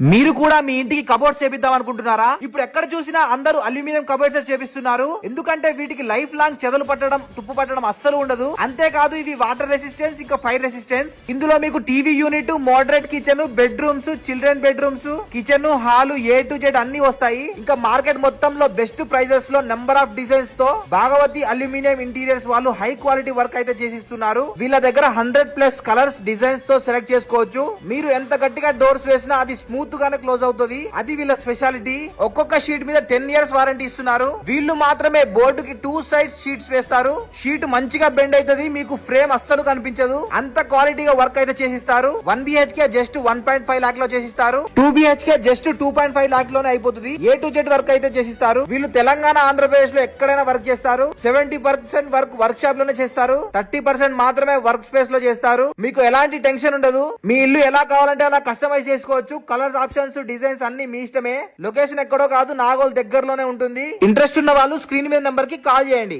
మీరు కూడా మీ ఇంటికి కబోర్డ్స్ చేపిద్దాం అనుకుంటున్నారా? ఇప్పుడు ఎక్కడ చూసినా అందరూ అల్యూమినియం కబోర్డ్స్ చేపిస్తున్నారు. ఎందుకంటే వీటికి లైఫ్ లాంగ్ చెదలు పట్టడం, తుప్పు పట్టడం అస్సలు ఉండదు. అంతేకాదు ఇవి వాటర్ రెసిస్టెన్స్, ఇంకా ఫైర్ రెసిస్టెన్స్. ఇందులో మీకు TV unit, moderate kitchen, bedrooms, children bedrooms, kitchen, hall A to Z అన్ని వస్తాయి. ఇంకా మార్కెట్ మొత్తంలో బెస్ట్ ప్రైజెస్ లో నెంబర్ ఆఫ్ డిజైన్స్ తో భాగవతి అల్యూమినియం ఇంటీరియర్స్ వాళ్ళు హై క్వాలిటీ వర్క్ అయితే చేసిస్తున్నారు. వీళ్ళ దగ్గర 100+ కలర్స్, డిజైన్స్ తో సెలెక్ట్ చేసుకోవచ్చు. మీరు ఎంత గట్టిగా డోర్స్ వేసినా అది స్మూత్ గానే క్లోజ్ అవుతుంది. అది వీళ్ళ స్పెషాలిటీ. ఒక్కొక్క షీట్ మీద 10 years వారంటీ ఇస్తున్నారు. వీళ్ళు మాత్రమే బోర్డుకి 2 sides షీట్స్ వేస్తారు. షీట్ మంచిగా బెండ్ అవుతుంది, మీకు ఫ్రేమ్ అస్సలు కనిపించదు. అంత క్వాలిటీగా వర్క్ అయితే చేసిస్తారు. 1 BHK జస్ట్ 1.5 lakh లో చేసిస్తారు. 2 BHK జస్ట్ 2.5 lakh లోనే అయిపోతుంది. A to Z వర్క్ అయితే చేసిస్తారు. వీళ్ళు తెలంగాణ, ఆంధ్రప్రదేశ్ లో ఎక్కడైనా వర్క్ చేస్తారు. 70% వర్క్ షాప్ లోనే చేస్తారు. 30% మాత్రమే వర్క్ స్పేస్ లో చేస్తారు. మీకు ఎలాంటి టెన్షన్ ఉండదు. మీ ఇల్లు ఎలా కావాలంటే అలా కస్టమైజ్ చేసుకోవచ్చు. కలర్స్, ఆప్షన్స్, డిజైన్స్ అన్ని మీ ఇష్టమే. లొకేషన్ ఎక్కడో కాదు, నాగోల్ దగ్గరలోనే ఉంటుంది. ఇంట్రెస్ట్ ఉన్న వాళ్ళు స్క్రీన్ మీద నెంబర్ కి కాల్ చేయండి.